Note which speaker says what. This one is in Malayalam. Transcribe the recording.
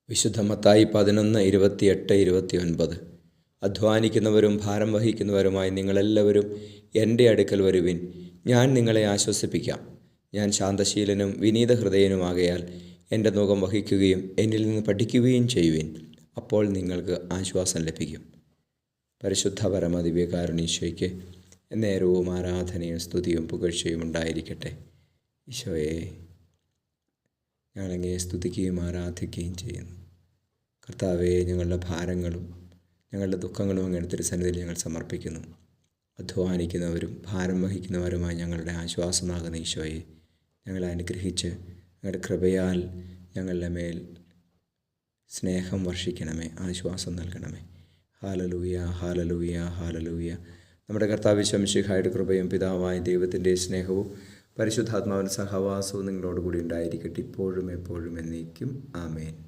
Speaker 1: വിശുദ്ധ മത്തായി 11:28-29. അധ്വാനിക്കുന്നവരും ഭാരം വഹിക്കുന്നവരുമായി നിങ്ങളെല്ലാവരും എൻ്റെ അടുക്കൽ വരുവിൻ, ഞാൻ നിങ്ങളെ ആശ്വസിപ്പിക്കാം. ഞാൻ ശാന്തശീലനും വിനീതഹൃദയനുമാകയാൽ എൻ്റെ നുകം വഹിക്കുകയും എന്നിൽ നിന്ന് പഠിക്കുകയും ചെയ്യുവിൻ, അപ്പോൾ നിങ്ങൾക്ക് ആശ്വാസം ലഭിക്കും. പരിശുദ്ധ പരമ ദിവ്യകാരുണ്യീശോയ്ക്ക് നേരവും ആരാധനയും സ്തുതിയും പുകഴ്ചയും ഉണ്ടായിരിക്കട്ടെ. ഈശോയെ, ഞങ്ങളങ്ങയെ സ്തുതിക്കുകയും ആരാധിക്കുകയും ചെയ്യുന്നു. കർത്താവെ, ഞങ്ങളുടെ ഭാരങ്ങളും ഞങ്ങളുടെ ദുഃഖങ്ങളും അങ്ങയുടെ തിരുസന്നിധിയിൽ ഞങ്ങൾ സമർപ്പിക്കുന്നു. അധ്വാനിക്കുന്നവരും ഭാരം വഹിക്കുന്നവരുമായി ഞങ്ങളുടെ ആശ്വാസമാകുന്ന ഈശോയെ, ഞങ്ങളെ അനുഗ്രഹിച്ച് ഞങ്ങളുടെ കൃപയാൽ ഞങ്ങളുടെ മേൽ സ്നേഹം വർഷിക്കണമേ, ആശ്വാസം നൽകണമേ. Hallelujah, hallelujah, hallelujah. നമ്മുടെ കർത്താവ് ശംശിഹായുടെ കൃപയും പിതാവായ ദൈവത്തിൻ്റെ സ്നേഹവും പരിശുദ്ധാത്മാവിൻ്റെ സഹവാസവും നിങ്ങളോടുകൂടി ഉണ്ടായിരിക്കട്ടെ, ഇപ്പോഴും എപ്പോഴും എന്നേക്കും. ആമേൻ.